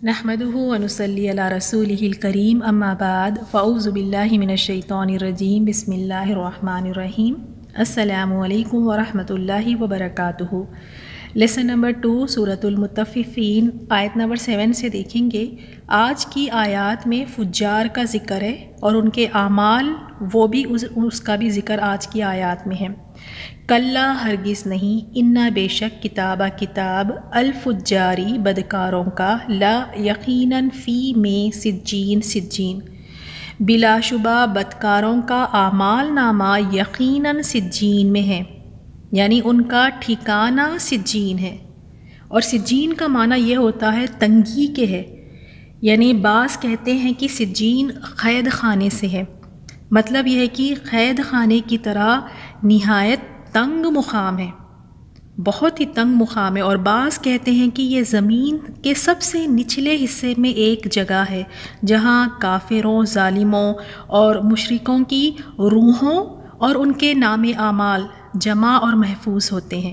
نحمدہ ونصلی علی رسولہ الکریم اما بعد فاعوذ باللہ من الشیطان الرجیم بسم اللہ الرحمن الرحیم السلام علیکم ورحمۃ اللہ وبرکاتہ۔ لیسن نمبر 2 سورۃ المطففین آیت نمبر 7 سے دیکھیں گے۔ آج کی آیات میں فجار کا ذکر ہے اور ان کے اعمال وہ بھی اس کا بھی ذکر آج کی آیات میں ہے۔ کلا ہرگز نہیں، انا بے شک کتابہ کتاب الفجاری بدکاروں کا، لا یقیناً فی میں سجین بلا شبہ بدکاروں کا اعمال نامہ یقیناً سجین میں ہے، یعنی ان کا ٹھکانہ سجین ہے۔ اور سجین کا معنی یہ ہوتا ہے تنگی کے ہے، یعنی بعض کہتے ہیں کہ سجین قید خانے سے ہے، مطلب یہ ہے کہ قید خانے کی طرح نہایت تنگ مقام ہے، بہت ہی تنگ مقام ہے۔ اور بعض کہتے ہیں کہ یہ زمین کے سب سے نچلے حصے میں ایک جگہ ہے جہاں کافروں، ظالموں اور مشرکوں کی روحوں اور ان کے نام اعمال جمع اور محفوظ ہوتے ہیں۔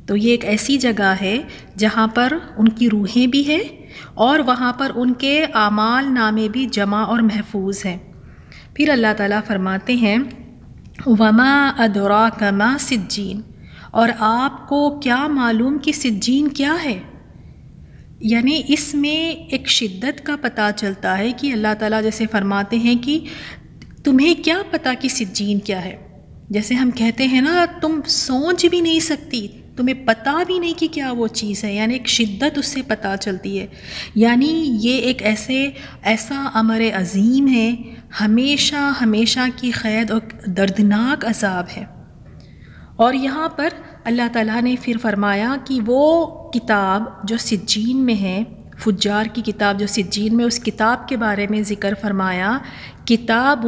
تو یہ ایک ایسی جگہ ہے جہاں پر ان کی روحیں بھی ہیں اور وہاں پر ان کے اعمال نامے بھی جمع اور محفوظ ہیں۔ پھر اللہ تعالیٰ فرماتے ہیں وما ادراک ما سجین، اور آپ کو کیا معلوم کہ سجین کیا ہے؟ یعنی اس میں ایک شدت کا پتہ چلتا ہے کہ اللہ تعالیٰ جیسے فرماتے ہیں کہ تمہیں کیا پتہ کہ سجین کیا ہے، جیسے ہم کہتے ہیں نا تم سوچ بھی نہیں سکتی، تمہیں پتہ بھی نہیں کہ کیا وہ چیز ہے، یعنی ایک شدت اس سے پتہ چلتی ہے۔ یعنی یہ ایک ایسا امر عظیم ہے، ہمیشہ کی قید اور دردناک عذاب ہے۔ اور یہاں پر اللہ تعالیٰ نے پھر فرمایا کہ وہ کتاب جو سجین میں ہے، فجار کی کتاب جو سجین میں، اس کتاب کے بارے میں ذکر فرمایا کتاب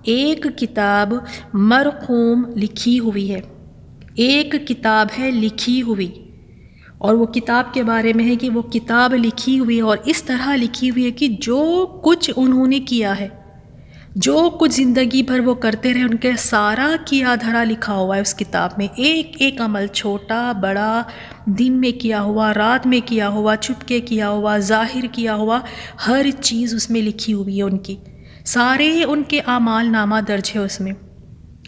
ایک کتاب مرقوم لکھی ہوئی ہے، ایک کتاب ہے لکھی ہوئی۔ اور وہ کتاب کے بارے میں ہے کہ وہ کتاب لکھی ہوئی اور اس طرح لکھی ہوئی ہے کہ جو کچھ انہوں نے کیا ہے، جو کچھ زندگی بھر وہ کرتے رہے، ان کے سارا کیا دھرا لکھا ہوا ہے اس کتاب میں، ایک ایک عمل چھوٹا بڑا، دن میں کیا ہوا، رات میں کیا ہوا، چھپ کے کیا ہوا، ظاہر کیا ہوا، ہر چیز اس میں لکھی ہوئی ہے، ان کی سارے ان کے اعمال نامہ درج ہے اس میں۔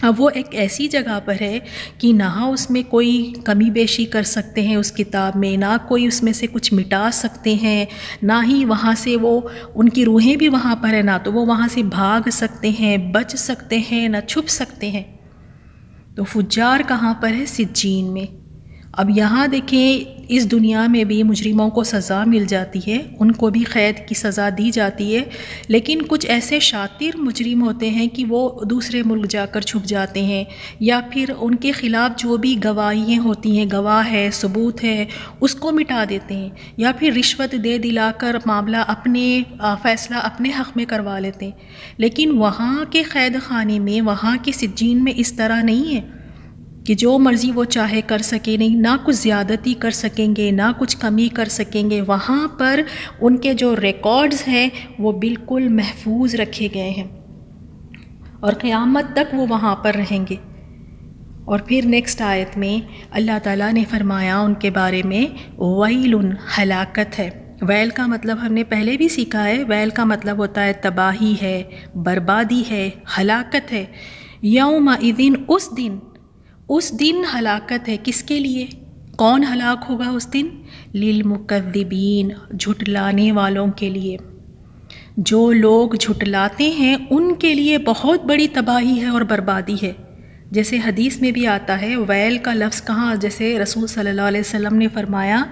اب وہ ایک ایسی جگہ پر ہے کہ نہ اس میں کوئی کمی بیشی کر سکتے ہیں، اس کتاب میں نہ کوئی اس میں سے کچھ مٹا سکتے ہیں، نہ ہی وہاں سے وہ ان کی روحیں بھی وہاں پر ہیں، نہ تو وہ وہاں سے بھاگ سکتے ہیں، بچ سکتے ہیں، نہ چھپ سکتے ہیں۔ تو فجار کہاں پر ہے؟ سجین میں۔ اب یہاں دیکھیں اس دنیا میں بھی مجرموں کو سزا مل جاتی ہے، ان کو بھی قید کی سزا دی جاتی ہے، لیکن کچھ ایسے شاطر مجرم ہوتے ہیں کہ وہ دوسرے ملک جا کر چھپ جاتے ہیں، یا پھر ان کے خلاف جو بھی گواہیاں ہوتی ہیں، گواہ ہے، ثبوت ہے، اس کو مٹا دیتے ہیں، یا پھر رشوت دے دلا کر معاملہ فیصلہ اپنے حق میں کروا لیتے ہیں۔ لیکن وہاں کے قید خانے میں، وہاں کے سجین میں اس طرح نہیں ہے کہ جو مرضی وہ چاہے کر سکے، نہیں، نہ کچھ زیادتی کر سکیں گے، نہ کچھ کمی کر سکیں گے۔ وہاں پر ان کے جو ریکارڈز ہیں وہ بالکل محفوظ رکھے گئے ہیں اور قیامت تک وہ وہاں پر رہیں گے۔ اور پھر نیکسٹ آیت میں اللہ تعالیٰ نے فرمایا ان کے بارے میں ویل، ہلاکت ہے۔ ویل کا مطلب ہم نے پہلے بھی سیکھا ہے، ویل کا مطلب ہوتا ہے تباہی ہے، بربادی ہے، ہلاکت ہے۔ یومئذ، اس دن ہلاکت ہے، کس کے لیے؟ کون ہلاک ہوگا اس دن؟ للمکذبین، جھٹلانے والوں کے لیے۔ جو لوگ جھٹلاتے ہیں ان کے لیے بہت بڑی تباہی ہے اور بربادی ہے۔ جیسے حدیث میں بھی آتا ہے ویل کا لفظ کہاں، جیسے رسول صلی اللہ علیہ وسلم نے فرمایا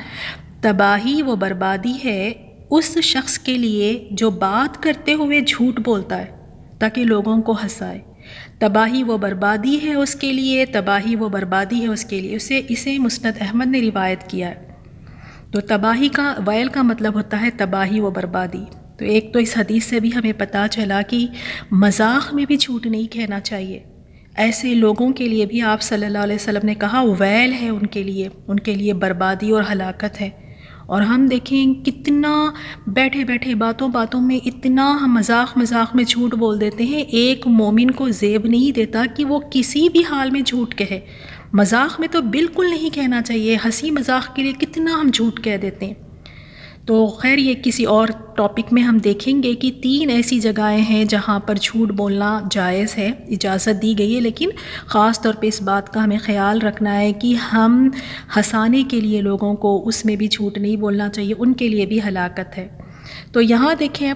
تباہی و بربادی ہے اس شخص کے لیے جو بات کرتے ہوئے جھوٹ بولتا ہے تاکہ لوگوں کو ہنسائے۔ تباہی و بربادی ہے اس کے لیے، تباہی و بربادی ہے اس کے لیے، اسے مسند احمد نے روایت کیا ہے۔ تو تباہی کا ویل کا مطلب ہوتا ہے تباہی و بربادی۔ تو ایک تو اس حدیث سے بھی ہمیں پتہ چلا کہ مذاق میں بھی جھوٹ نہیں کہنا چاہیے، ایسے لوگوں کے لیے بھی آپ صلی اللہ علیہ وسلم نے کہا ویل ہے ان کے لیے بربادی اور ہلاکت ہے۔ اور ہم دیکھیں کتنا بیٹھے بیٹھے باتوں میں اتنا ہم مذاق میں جھوٹ بول دیتے ہیں۔ ایک مومن کو زیب نہیں دیتا کہ وہ کسی بھی حال میں جھوٹ کہے، مذاق میں تو بالکل نہیں کہنا چاہیے، ہنسی مذاق کے لیے کتنا ہم جھوٹ کہہ دیتے ہیں۔ تو خیر یہ کسی اور ٹاپک میں ہم دیکھیں گے کہ 3 ایسی جگہیں ہیں جہاں پر جھوٹ بولنا جائز ہے، اجازت دی گئی ہے، لیکن خاص طور پہ اس بات کا ہمیں خیال رکھنا ہے کہ ہم ہنسانے کے لیے لوگوں کو اس میں بھی جھوٹ نہیں بولنا چاہیے، ان کے لیے بھی ہلاکت ہے۔ تو یہاں دیکھیں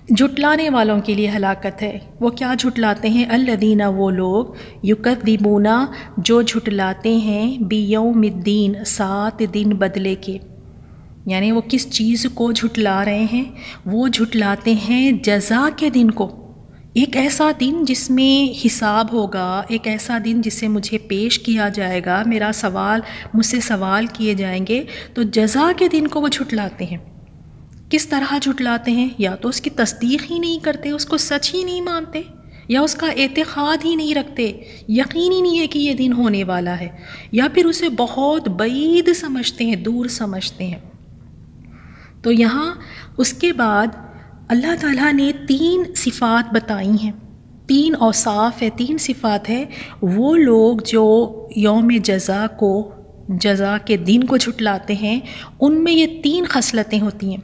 جھٹلانے والوں کے لیے ہلاکت ہے۔ وہ کیا جھٹلاتے ہیں؟ الذین، وہ لوگ، یکذبون، جو جھٹلاتے ہیں، بیوم الدین، 7 دن بدلے کے، یعنی وہ کس چیز کو جھٹلا رہے ہیں؟ وہ جھٹلاتے ہیں جزا کے دن کو، ایک ایسا دن جس میں حساب ہوگا، ایک ایسا دن جسے مجھے پیش کیا جائے گا، مجھ سے سوال کیے جائیں گے، تو جزا کے دن کو وہ جھٹلاتے ہیں۔ کس طرح جھٹلاتے ہیں؟ یا تو اس کی تصدیق ہی نہیں کرتے، اس کو سچ ہی نہیں مانتے، یا اس کا اعتقاد ہی نہیں رکھتے، یقین ہی نہیں ہے کہ یہ دن ہونے والا ہے، یا پھر اسے بہت بعید سمجھتے ہیں، دور سمجھتے ہیں۔ تو یہاں اس کے بعد اللہ تعالیٰ نے 3 صفات بتائی ہیں، 3 اوصاف ہے، 3 صفات ہے۔ وہ لوگ جو یوم جزا کے دن کو جھٹلاتے ہیں، ان میں یہ 3 خصلتیں ہوتی ہیں۔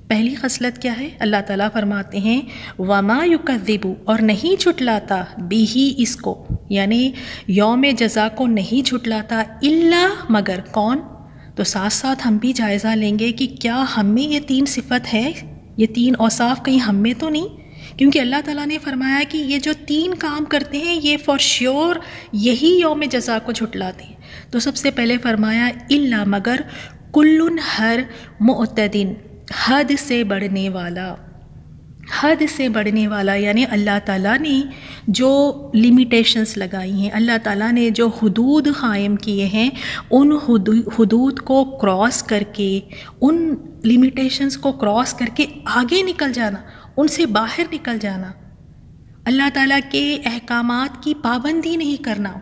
پہلی خصلت کیا ہے؟ اللہ تعالیٰ فرماتے ہیں وَمَا يُكَذِّبُ، اور نہیں جھٹلاتا، بِهِ، اس کو، یعنی یوم جزا کو نہیں جھٹلاتا، الا، مگر، کون؟ تو ساتھ ساتھ ہم بھی جائزہ لیں گے کہ کیا ہم میں یہ 3 صفت ہے، یہ 3 اوصاف کہیں ہم میں تو نہیں؟ کیونکہ اللہ تعالیٰ نے فرمایا کہ یہ جو 3 کام کرتے ہیں یہ فار شیور یہی یوم جزا کو جھٹلاتے ہیں۔ تو سب سے پہلے فرمایا الا، مگر، کل، ہر، معتدن، حد سے بڑھنے والا، حد سے بڑھنے والا، یعنی اللہ تعالیٰ نے جو لمیٹیشنز لگائی ہیں، اللہ تعالیٰ نے جو حدود قائم کیے ہیں، ان حدود کو کراس کر کے، ان لمیٹیشنز کو کراس کر کے آگے نکل جانا، ان سے باہر نکل جانا، اللہ تعالیٰ کے احکامات کی پابندی نہیں کرنا،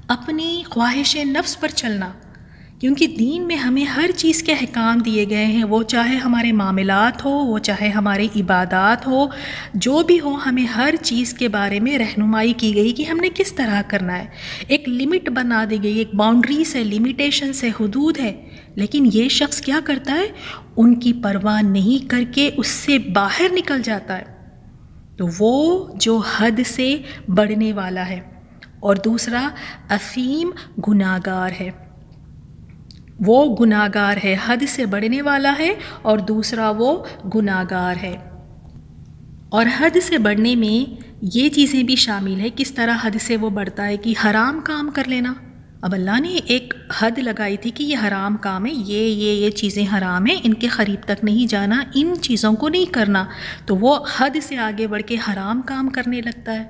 اپنی خواہش نفس پر چلنا، کیونکہ دین میں ہمیں ہر چیز کے احکام دیے گئے ہیں، وہ چاہے ہمارے معاملات ہو، وہ چاہے ہماری عبادات ہو، جو بھی ہو، ہمیں ہر چیز کے بارے میں رہنمائی کی گئی کہ ہم نے کس طرح کرنا ہے، ایک لمٹ بنا دی گئی، ایک باؤنڈریز ہے، لمیٹیشنز ہے، حدود ہے، لیکن یہ شخص کیا کرتا ہے؟ ان کی پرواہ نہیں کر کے اس سے باہر نکل جاتا ہے، تو وہ جو حد سے بڑھنے والا ہے۔ اور دوسرا اثیم، گناہگار ہے، وہ گناہگار ہے، حد سے بڑھنے والا ہے، اور دوسرا وہ گناہگار ہے۔ اور حد سے بڑھنے میں یہ چیزیں بھی شامل ہے، کس طرح حد سے وہ بڑھتا ہے کہ حرام کام کر لینا۔ اب اللہ نے ایک حد لگائی تھی کہ یہ حرام کام ہے، یہ چیزیں حرام ہیں، ان کے قریب تک نہیں جانا، ان چیزوں کو نہیں کرنا، تو وہ حد سے آگے بڑھ کے حرام کام کرنے لگتا ہے۔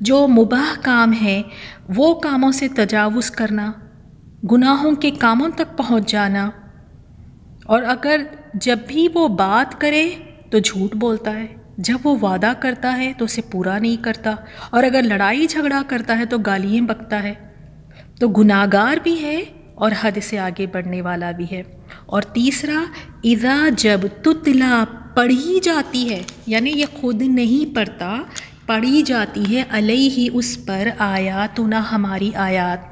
جو مباح کام ہے وہ کاموں سے تجاوز کرنا، گناہوں کے کاموں تک پہنچ جانا، اور اگر جب بھی وہ بات کرے تو جھوٹ بولتا ہے، جب وہ وعدہ کرتا ہے تو اسے پورا نہیں کرتا، اور اگر لڑائی جھگڑا کرتا ہے تو گالیاں بکتا ہے، تو گناہگار بھی ہے اور حد سے آگے بڑھنے والا بھی ہے۔ اور تیسرا اذا، جب، تتلا، پڑھی جاتی ہے، یعنی یہ خود نہیں پڑھتا، پڑھی جاتی ہے، علیہ، اس پر، آیاتنا، ہماری آیات۔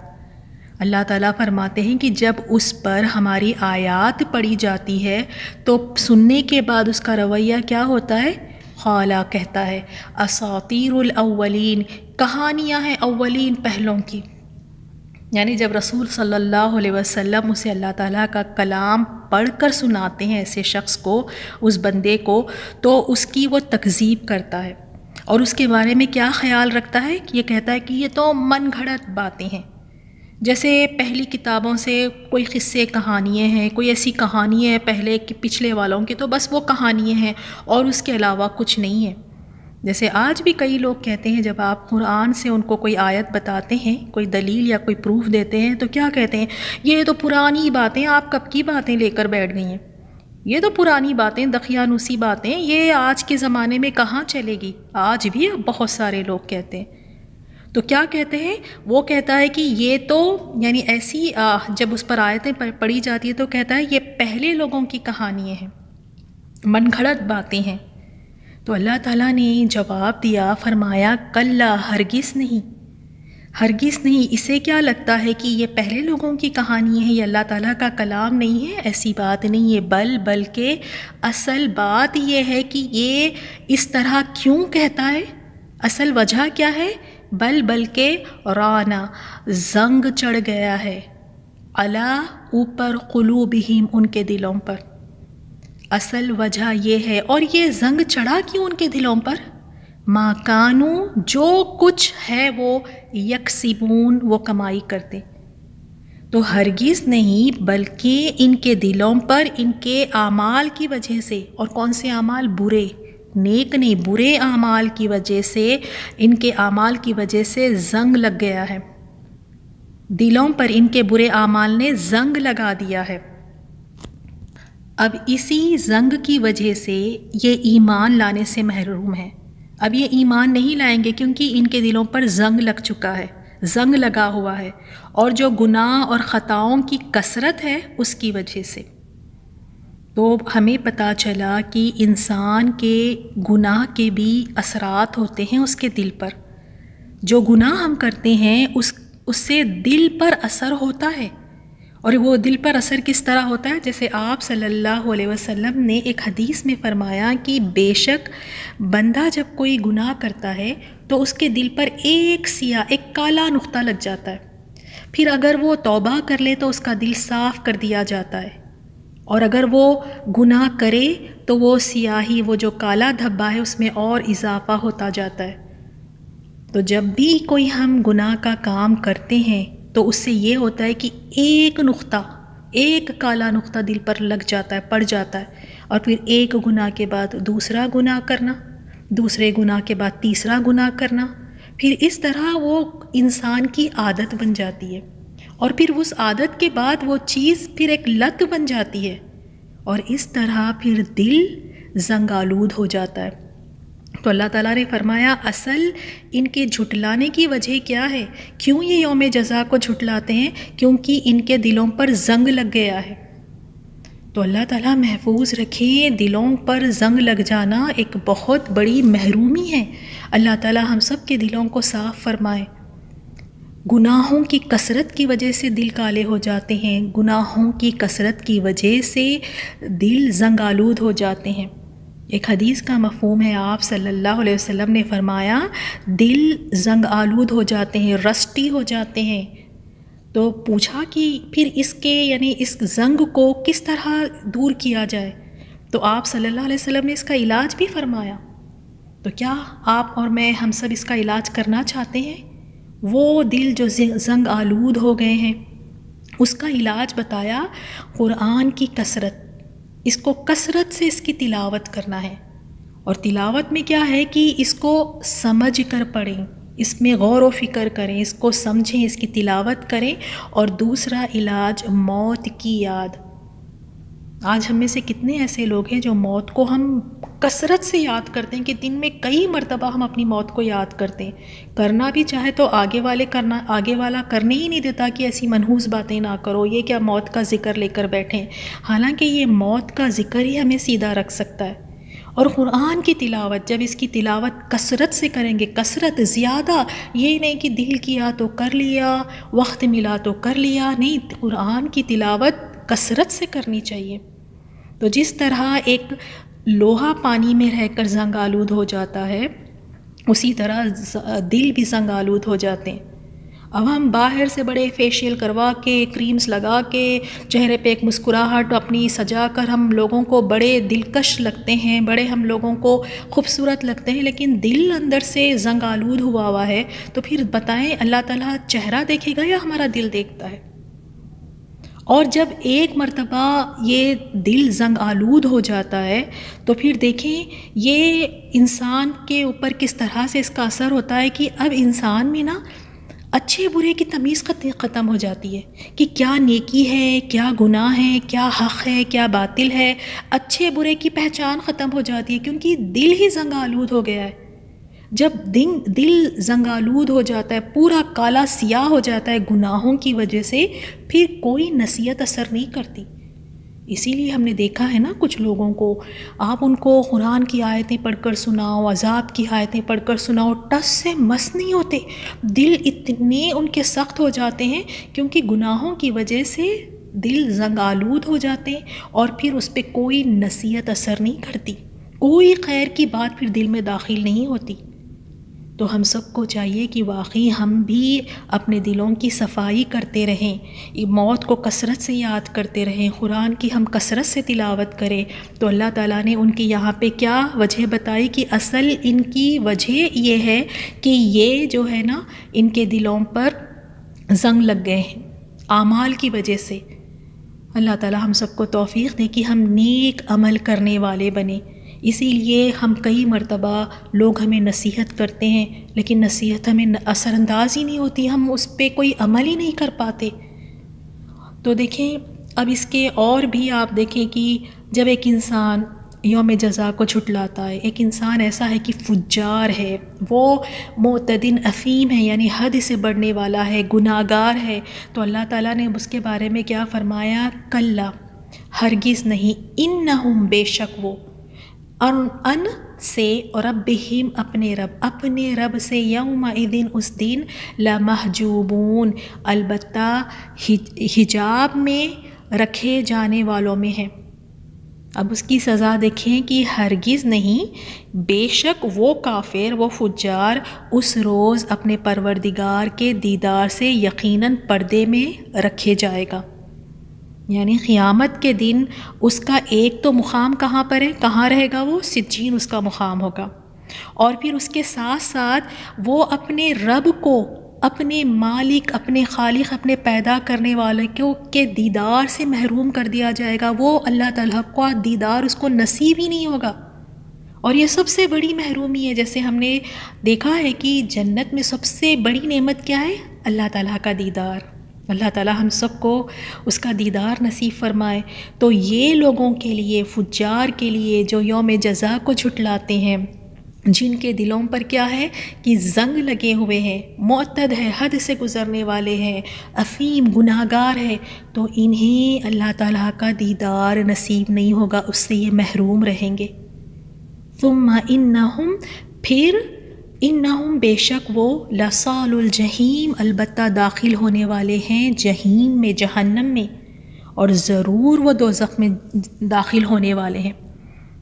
اللہ تعالیٰ فرماتے ہیں کہ جب اس پر ہماری آیات پڑھی جاتی ہے تو سننے کے بعد اس کا رویہ کیا ہوتا ہے؟ قالا، کہتا ہے، اساطیر الاولین، کہانیاں ہیں اولین، پہلوں کی۔ یعنی جب رسول صلی اللہ علیہ وسلم اسے اللہ تعالیٰ کا کلام پڑھ کر سناتے ہیں ایسے شخص کو، اس بندے کو، تو اس کی وہ تکذیب کرتا ہے، اور اس کے بارے میں کیا خیال رکھتا ہے؟ یہ کہتا ہے کہ یہ تو من گھڑت باتیں ہیں، جیسے پہلی کتابوں سے کوئی قصے کہانیاں ہیں، کوئی ایسی کہانی ہے پہلے کہ پچھلے والوں کی، تو بس وہ کہانیاں ہیں اور اس کے علاوہ کچھ نہیں ہے۔ جیسے آج بھی کئی لوگ کہتے ہیں، جب آپ قرآن سے ان کو کوئی آیت بتاتے ہیں، کوئی دلیل یا کوئی پروف دیتے ہیں، تو کیا کہتے ہیں؟ یہ تو پرانی باتیں، آپ کب کی باتیں لے کر بیٹھ گئی ہیں، یہ تو پرانی باتیں، دقیانوسی باتیں، یہ آج کے زمانے میں کہاں چلے گی۔ آج بھی بہت سارے لوگ کہتے ہیں۔ تو کیا کہتے ہیں؟ وہ کہتا ہے کہ یہ تو، یعنی ایسی جب اس پر آیتیں پڑھی جاتی ہے تو کہتا ہے یہ پہلے لوگوں کی کہانیاں ہیں، من گھڑت باتیں ہیں۔ تو اللہ تعالیٰ نے جواب دیا، فرمایا کلا، ہرگز نہیں، ہرگز نہیں۔ اسے کیا لگتا ہے کہ یہ پہلے لوگوں کی کہانی ہے، یہ اللہ تعالیٰ کا کلام نہیں ہے؟ ایسی بات نہیں ہے، بلکہ اصل بات یہ ہے کہ یہ اس طرح کیوں کہتا ہے، اصل وجہ کیا ہے؟ بلکہ رانا، زنگ چڑھ گیا ہے، علی، اوپر، قلوبہم، ان کے دلوں پر۔ اصل وجہ یہ ہے۔ اور یہ زنگ چڑھا کیوں ان کے دلوں پر؟ ما کانو، جو کچھ ہے وہ یکسبون، وہ کمائی کرتے۔ تو ہرگز نہیں، بلکہ ان کے دلوں پر ان کے اعمال کی وجہ سے، اور کون سے اعمال؟ برے، نیک نہیں، برے اعمال کی وجہ سے، ان کے اعمال کی وجہ سے زنگ لگ گیا ہے، دلوں پر ان کے برے اعمال نے زنگ لگا دیا ہے۔ اب اسی زنگ کی وجہ سے یہ ایمان لانے سے محروم ہے۔ اب یہ ایمان نہیں لائیں گے کیونکہ ان کے دلوں پر زنگ لگ چکا ہے، زنگ لگا ہوا ہے، اور جو گناہ اور خطاؤں کی کثرت ہے اس کی وجہ سے۔ تو ہمیں پتہ چلا کہ انسان کے گناہ کے بھی اثرات ہوتے ہیں اس کے دل پر۔ جو گناہ ہم کرتے ہیں اس سے دل پر اثر ہوتا ہے، اور وہ دل پر اثر کس طرح ہوتا ہے؟ جیسے آپ صلی اللہ علیہ وسلم نے ایک حدیث میں فرمایا کہ بے شک بندہ جب کوئی گناہ کرتا ہے تو اس کے دل پر ایک سیاہ، ایک کالا نقطہ لگ جاتا ہے، پھر اگر وہ توبہ کر لے تو اس کا دل صاف کر دیا جاتا ہے، اور اگر وہ گناہ کرے تو وہ سیاہی، وہ جو کالا دھبا ہے اس میں اور اضافہ ہوتا جاتا ہے۔ تو جب بھی کوئی ہم گناہ کا کام کرتے ہیں تو اس سے یہ ہوتا ہے کہ ایک نقطہ، ایک کالا نقطہ دل پر لگ جاتا ہے، پڑ جاتا ہے، اور پھر ایک گناہ کے بعد دوسرا گناہ کرنا، دوسرے گناہ کے بعد تیسرا گناہ کرنا، پھر اس طرح وہ انسان کی عادت بن جاتی ہے، اور پھر اس عادت کے بعد وہ چیز پھر ایک لت بن جاتی ہے، اور اس طرح پھر دل زنگ آلود ہو جاتا ہے۔ تو اللہ تعالیٰ نے فرمایا اصل ان کے جھٹلانے کی وجہ کیا ہے؟ کیوں یہ یوم جزا کو جھٹلاتے ہیں؟ کیونکہ ان کے دلوں پر زنگ لگ گیا ہے۔ تو اللہ تعالیٰ محفوظ رکھیں، دلوں پر زنگ لگ جانا ایک بہت بڑی محرومی ہے۔ اللہ تعالیٰ ہم سب کے دلوں کو صاف فرمائے۔ گناہوں کی کثرت کی وجہ سے دل کالے ہو جاتے ہیں، گناہوں کی کثرت کی وجہ سے دل زنگ آلود ہو جاتے ہیں۔ ایک حدیث کا مفہوم ہے، آپ صلی اللہ علیہ وسلم نے فرمایا دل زنگ آلود ہو جاتے ہیں، رسٹی ہو جاتے ہیں۔ تو پوچھا کہ پھر اس کے یعنی اس زنگ کو کس طرح دور کیا جائے؟ تو آپ صلی اللہ علیہ وسلم نے اس کا علاج بھی فرمایا۔ تو کیا آپ اور میں ہم سب اس کا علاج کرنا چاہتے ہیں؟ وہ دل جو زنگ آلود ہو گئے ہیں اس کا علاج بتایا قرآن کی کثرت، اس کو کثرت سے اس کی تلاوت کرنا ہے، اور تلاوت میں کیا ہے کہ اس کو سمجھ کر پڑھیں، اس میں غور و فکر کریں، اس کو سمجھیں، اس کی تلاوت کریں۔ اور دوسرا علاج موت کی یاد۔ آج ہم میں سے کتنے ایسے لوگ ہیں جو موت کو ہم کثرت سے یاد کرتے ہیں کہ دن میں کئی مرتبہ ہم اپنی موت کو یاد کرتے ہیں، کرنا بھی چاہے تو آگے والا کرنے ہی نہیں دیتا کہ ایسی منحوس باتیں نہ کرو، یہ کیا موت کا ذکر لے کر بیٹھیں، حالانکہ یہ موت کا ذکر ہی ہمیں سیدھا رکھ سکتا ہے۔ اور قرآن کی تلاوت، جب اس کی تلاوت کثرت سے کریں گے، کثرت زیادہ، یہ نہیں کہ دل کیا تو کر لیا، وقت ملا تو کر لیا، نہیں، قرآن کی تلاوت کثرت سے کرنی چاہیے۔ تو جس طرح ایک لوہا پانی میں رہ کر زنگ آلود ہو جاتا ہے، اسی طرح دل بھی زنگ آلود ہو جاتے ہیں۔ اب ہم باہر سے بڑے فیشیل کروا کے، کریمز لگا کے، چہرے پہ ایک مسکراہٹ اپنی سجا کر ہم لوگوں کو بڑے دلکش لگتے ہیں، بڑے ہم لوگوں کو خوبصورت لگتے ہیں، لیکن دل اندر سے زنگ آلود ہوا ہے، تو پھر بتائیں اللہ تعالیٰ چہرہ دیکھے گا یا ہمارا دل دیکھتا ہے؟ اور جب ایک مرتبہ یہ دل زنگ آلود ہو جاتا ہے تو پھر دیکھیں یہ انسان کے اوپر کس طرح سے اس کا اثر ہوتا ہے کہ اب انسان میں نا اچھے برے کی تمیز ختم ہو جاتی ہے کہ کیا نیکی ہے، کیا گناہ ہے، کیا حق ہے، کیا باطل ہے، اچھے برے کی پہچان ختم ہو جاتی ہے، کیونکہ دل ہی زنگ آلود ہو گیا ہے۔ جب دل زنگ آلود ہو جاتا ہے، پورا کالا سیاہ ہو جاتا ہے گناہوں کی وجہ سے، پھر کوئی نصیحت اثر نہیں کرتی، اسی لیے ہم نے دیکھا ہے نا کچھ لوگوں کو، آپ ان کو قرآن کی آیتیں پڑھ کر سناؤ، عذاب کی آیتیں پڑھ کر سناؤ، ٹس سے مس نہیں ہوتے، دل اتنے ان کے سخت ہو جاتے ہیں کیونکہ گناہوں کی وجہ سے دل زنگ آلود ہو جاتے ہیں، اور پھر اس پہ کوئی نصیحت اثر نہیں کرتی، کوئی خیر کی بات پھر دل میں داخل نہیں ہوتی۔ تو ہم سب کو چاہیے کہ واقعی ہم بھی اپنے دلوں کی صفائی کرتے رہیں، موت کو کثرت سے یاد کرتے رہیں، قرآن کی ہم کثرت سے تلاوت کریں۔ تو اللہ تعالیٰ نے ان کی یہاں پہ کیا وجہ بتائی کہ اصل ان کی وجہ یہ ہے کہ یہ جو ہے نا ان کے دلوں پر زنگ لگ گئے ہیں اعمال کی وجہ سے۔ اللہ تعالیٰ ہم سب کو توفیق دے کہ ہم نیک عمل کرنے والے بنیں۔ اسی لیے ہم کئی مرتبہ لوگ ہمیں نصیحت کرتے ہیں لیکن نصیحت ہمیں اثر انداز ہی نہیں ہوتی، ہم اس پہ کوئی عمل ہی نہیں کر پاتے۔ تو دیکھیں اب اس کے اور بھی آپ دیکھیں کہ جب ایک انسان یوم جزا کو جھٹلاتا ہے، ایک انسان ایسا ہے کہ فجار ہے، وہ معتدن اثیم ہے، یعنی حد سے بڑھنے والا ہے، گناہ گار ہے، تو اللہ تعالیٰ نے اس کے بارے میں کیا فرمایا؟ کلا، ہرگز نہیں، انہم، بے شک وہ، ان سے، ربہم، اپنے رب سے، یومئذ، اس دن، لمحجوبون، البتہ حجاب میں رکھے جانے والوں میں ہیں۔ اب اس کی سزا دیکھیں کہ ہرگز نہیں، بے شک وہ کافر، وہ فجار اس روز اپنے پروردگار کے دیدار سے یقیناً پردے میں رکھے جائے گا۔ یعنی قیامت کے دن اس کا ایک تو مقام کہاں پر ہے، کہاں رہے گا؟ وہ سجین اس کا مقام ہوگا، اور پھر اس کے ساتھ ساتھ وہ اپنے رب کو، اپنے مالک، اپنے خالق، اپنے پیدا کرنے والے کے دیدار سے محروم کر دیا جائے گا۔ وہ اللہ تعالیٰ کا دیدار اس کو نصیب ہی نہیں ہوگا، اور یہ سب سے بڑی محرومی ہے۔ جیسے ہم نے دیکھا ہے کہ جنت میں سب سے بڑی نعمت کیا ہے؟ اللہ تعالیٰ کا دیدار۔ اللہ تعالیٰ ہم سب کو اس کا دیدار نصیب فرمائے۔ تو یہ لوگوں کے لیے، فجار کے لیے، جو یوم جزا کو جھٹلاتے ہیں، جن کے دلوں پر کیا ہے کہ زنگ لگے ہوئے ہیں، معتد ہے، حد سے گزرنے والے ہیں، اثیم، گناہ گار ہے، تو انہیں اللہ تعالیٰ کا دیدار نصیب نہیں ہوگا، اس سے یہ محروم رہیں گے۔ ثم انہم، پھر انہم، بے شک وہ، لصال الجحیم، البتہ داخل ہونے والے ہیں جہیم میں، جہنم میں، اور ضرور وہ دوزخ میں داخل ہونے والے ہیں۔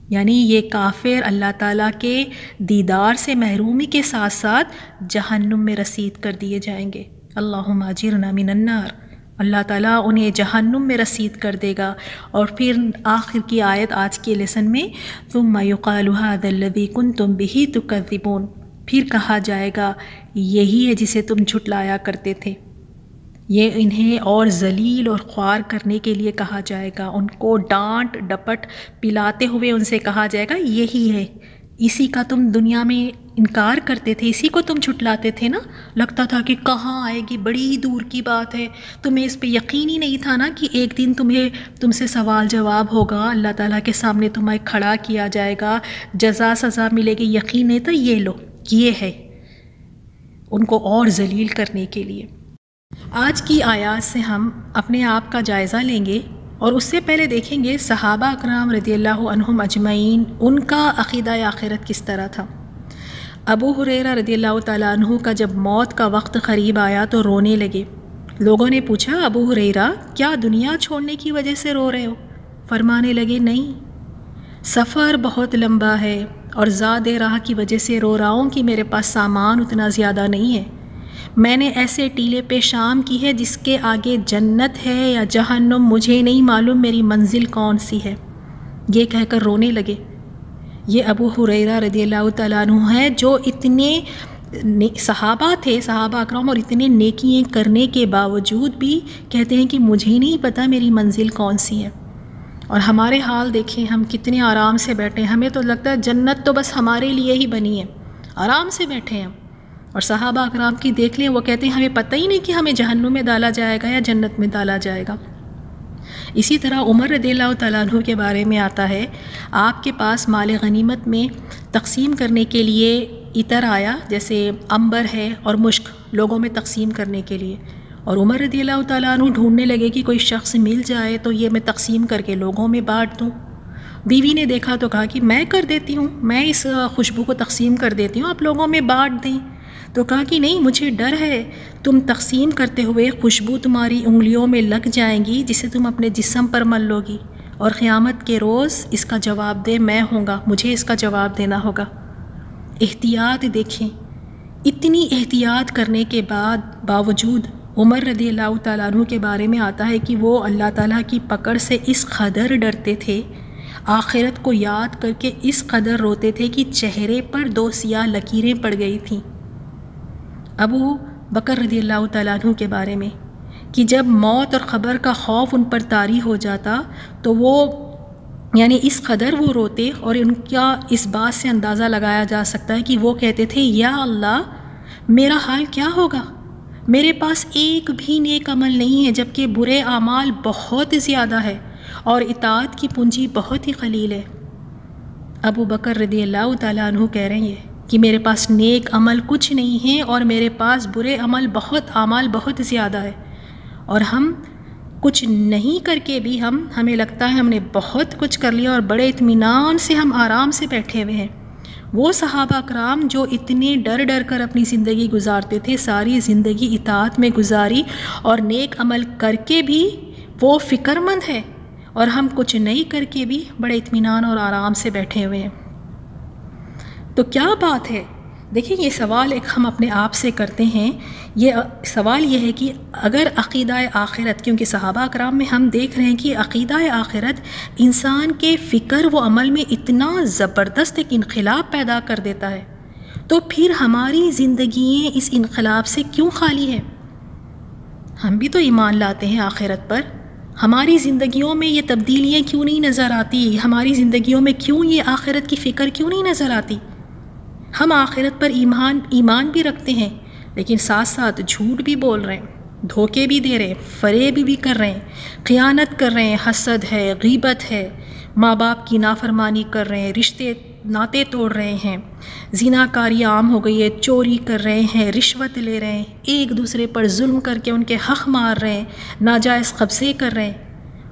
یعنی یہ کافر اللہ تعالیٰ کے دیدار سے محرومی کے ساتھ ساتھ جہنم میں رسید کر دیے جائیں گے۔ اللہم اجرنا من النار، اللہ تعالیٰ انہیں جہنم میں رسید کر دے گا۔ اور پھر آخر کی آیت آج کے لیسن میں، ثم یقال ھذا الذی کنتم بہ تکذبون، پھر کہا جائے گا یہی ہے جسے تم جھٹلایا کرتے تھے۔ یہ انہیں اور ذلیل اور خوار کرنے کے لیے کہا جائے گا، ان کو ڈانٹ ڈپٹ پلاتے ہوئے ان سے کہا جائے گا یہی ہے، اسی کا تم دنیا میں انکار کرتے تھے، اسی کو تم جھٹلاتے تھے نا، لگتا تھا کہ کہاں آئے گی، بڑی دور کی بات ہے، تمہیں اس پہ یقین ہی نہیں تھا نا کہ ایک دن تم سے سوال جواب ہوگا، اللہ تعالیٰ کے سامنے تمہیں کھڑا کیا جائے گا، جزا سزا ملے گی، یقین نہیں تھا، یہ لو، یہ ہے، ان کو اور ذلیل کرنے کے لیے۔ آج کی آیات سے ہم اپنے آپ کا جائزہ لیں گے، اور اس سے پہلے دیکھیں گے صحابہ اکرام رضی اللہ عنہم اجمعین ان کا عقیدہ آخرت کس طرح تھا۔ ابو ہریرہ رضی اللہ تعالیٰ عنہ کا جب موت کا وقت قریب آیا تو رونے لگے۔ لوگوں نے پوچھا ابو ہریرہ کیا دنیا چھوڑنے کی وجہ سے رو رہے ہو؟ فرمانے لگے نہیں، سفر بہت لمبا ہے اور زاد راہ کی وجہ سے رو رہا ہوں کہ میرے پاس سامان اتنا زیادہ نہیں ہے، میں نے ایسے ٹیلے پہ شام کی ہے جس کے آگے جنت ہے یا جہنم، مجھے نہیں معلوم میری منزل کون سی ہے، یہ کہہ کر رونے لگے۔ یہ ابو ہریرہ رضی اللہ تعالیٰ عنہ ہے جو اتنے صحابہ تھے، صحابہ اکرام، اور اتنے نیکیاں کرنے کے باوجود بھی کہتے ہیں کہ مجھے نہیں پتہ میری منزل کون سی ہے۔ اور ہمارے حال دیکھیں، ہم کتنے آرام سے بیٹھے ہیں، ہمیں تو لگتا ہے جنت تو بس ہمارے لیے ہی بنی ہے، آرام سے بیٹھے ہیں۔ اور صحابہ اکرام کی دیکھ لیں، وہ کہتے ہیں ہمیں پتہ ہی نہیں کہ ہمیں جہنم میں ڈالا جائے گا یا جنت میں ڈالا جائے گا۔ اسی طرح عمر رضی اللہ تعالیٰ عنہ کے بارے میں آتا ہے، آپ کے پاس مال غنیمت میں تقسیم کرنے کے لیے عطر آیا، جیسے عنبر ہے اور مشک، لوگوں میں تقسیم کرنے کے لیے، اور عمر رضی اللہ تعالیٰ عنہ ڈھونڈنے لگے کہ کوئی شخص مل جائے تو یہ میں تقسیم کر کے لوگوں میں بانٹ دوں۔ بیوی نے دیکھا تو کہا کہ میں کر دیتی ہوں، میں اس خوشبو کو تقسیم کر دیتی ہوں، آپ لوگوں میں بانٹ دیں۔ تو کہا کہ نہیں، مجھے ڈر ہے تم تقسیم کرتے ہوئے خوشبو تمہاری انگلیوں میں لگ جائیں گی جسے تم اپنے جسم پر مل لو گی، اور قیامت کے روز اس کا جواب دہ میں ہوں گا، مجھے اس کا جواب دینا ہوگا۔ احتیاط دیکھیں، اتنی احتیاط کرنے کے باوجود عمر رضی اللہ تعالیٰ عنہ کے بارے میں آتا ہے کہ وہ اللہ تعالیٰ کی پکڑ سے اس قدر ڈرتے تھے، آخرت کو یاد کر کے اس قدر روتے تھے کہ چہرے پر 2 سیاہ لکیریں پڑ گئی تھیں۔ ابو بکر رضی اللہ تعالیٰ عنہ کے بارے میں کہ جب موت اور قبر کا خوف ان پر طاری ہو جاتا تو وہ یعنی اس قدر وہ روتے، اور ان کا اس بات سے اندازہ لگایا جا سکتا ہے کہ وہ کہتے تھے یا اللہ میرا حال کیا ہوگا، میرے پاس ایک بھی نیک عمل نہیں ہے جبکہ برے اعمال بہت زیادہ ہے اور اطاعت کی پونجی بہت ہی قلیل ہے۔ ابو بکر رضی اللہ تعالیٰ عنہ کہہ رہے ہیں کہ میرے پاس نیک عمل کچھ نہیں ہے اور میرے پاس برے اعمال بہت زیادہ ہے، اور ہم کچھ نہیں کر کے بھی ہمیں لگتا ہے ہم نے بہت کچھ کر لیا اور بڑے اطمینان سے ہم آرام سے بیٹھے ہوئے ہیں۔ وہ صحابہ کرام جو اتنے ڈر کر اپنی زندگی گزارتے تھے، ساری زندگی اطاعت میں گزاری اور نیک عمل کر کے بھی وہ فکر مند ہے، اور ہم کچھ نہیں کر کے بھی بڑے اطمینان اور آرام سے بیٹھے ہوئے ہیں۔ تو کیا بات ہے؟ دیکھیں، یہ سوال ایک ہم اپنے آپ سے کرتے ہیں۔ یہ سوال یہ ہے کہ اگر عقیدہ آخرت، کیونکہ صحابہ کرام میں ہم دیکھ رہے ہیں کہ عقیدہ آخرت انسان کے فکر و عمل میں اتنا زبردست ایک انقلاب پیدا کر دیتا ہے، تو پھر ہماری زندگیاں اس انقلاب سے کیوں خالی ہیں؟ ہم بھی تو ایمان لاتے ہیں آخرت پر، ہماری زندگیوں میں یہ تبدیلیاں کیوں نہیں نظر آتی؟ ہماری زندگیوں میں کیوں یہ آخرت کی فکر کیوں نہیں نظر آتی؟ ہم آخرت پر ایمان بھی رکھتے ہیں، لیکن ساتھ ساتھ جھوٹ بھی بول رہے ہیں، دھوکے بھی دے رہے ہیں، فریب بھی کر رہے ہیں، خیانت کر رہے ہیں، حسد ہے، غیبت ہے، ماں باپ کی نافرمانی کر رہے ہیں، رشتے ناطے توڑ رہے ہیں، زنا کاری عام ہو گئی ہے، چوری کر رہے ہیں، رشوت لے رہے ہیں، ایک دوسرے پر ظلم کر کے ان کے حق مار رہے ہیں، ناجائز قبضے کر رہے ہیں،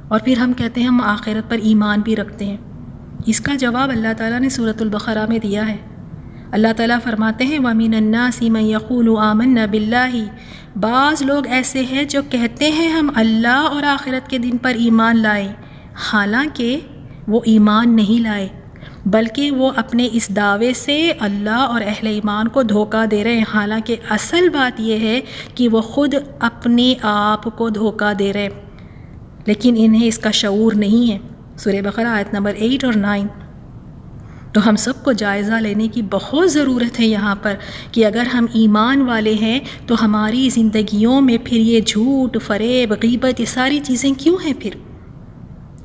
اور پھر ہم کہتے ہیں ہم آخرت پر ایمان بھی رکھتے ہیں۔ اس کا جواب اللہ تعالیٰ نے سورۃ البقرہ میں دیا ہے۔ اللہ تعالیٰ فرماتے ہیں وَمِنَ النَّاسِ مَن يَقُولُ آمَنَّا بِاللَّهِ، بعض لوگ ایسے ہیں جو کہتے ہیں ہم اللہ اور آخرت کے دن پر ایمان لائے، حالانکہ وہ ایمان نہیں لائے، بلکہ وہ اپنے اس دعوے سے اللہ اور اہل ایمان کو دھوکہ دے رہے ہیں، حالانکہ اصل بات یہ ہے کہ وہ خود اپنے آپ کو دھوکہ دے رہے ہیں، لیکن انہیں اس کا شعور نہیں ہے۔ سورہ بقرہ آیت نمبر 8 اور 9۔ تو ہم سب کو جائزہ لینے کی بہت ضرورت ہے یہاں پر کہ اگر ہم ایمان والے ہیں تو ہماری زندگیوں میں پھر یہ جھوٹ، فریب، غیبت، یہ ساری چیزیں کیوں ہیں؟ پھر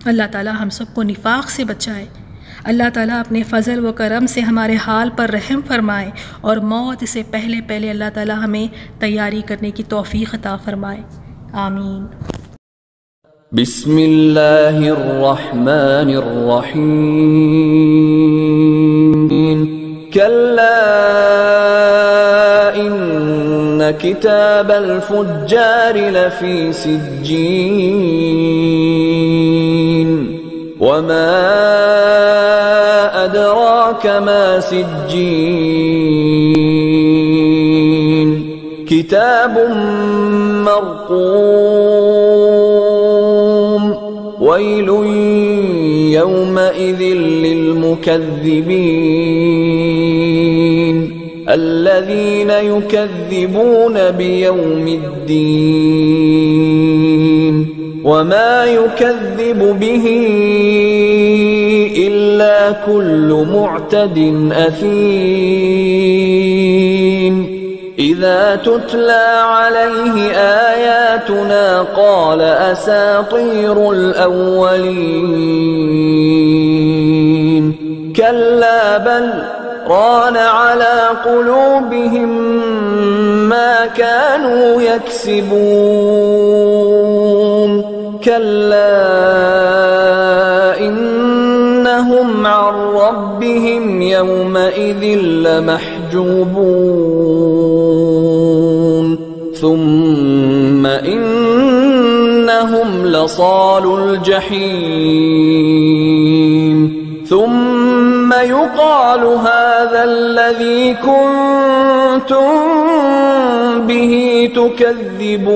اللہ تعالیٰ ہم سب کو نفاق سے بچائے، اللہ تعالیٰ اپنے فضل و کرم سے ہمارے حال پر رحم فرمائے، اور موت سے پہلے اللہ تعالیٰ ہمیں تیاری کرنے کی توفیق عطا فرمائے، آمین۔ بسم اللہ الرحمن الرحیم، کلا ان کتاب الفجار لفی سجین، وما ادراک ما سجین، کتاب مرقوم، ویل یومئذ للمکذبین، الذین یکذبون بیوم الدین، وما یکذب به الا کل معتد اثیم، اذا تتلى عليه آیاتنا قال اساطیر الاولین، کلا بل ران على قلوبهم ما كانوا يكسبون، كلا إنهم عن ربهم يومئذ لمحجوبون، ثم لصال الجحيم ثم يقال هذا الذي كنتم به تكذبون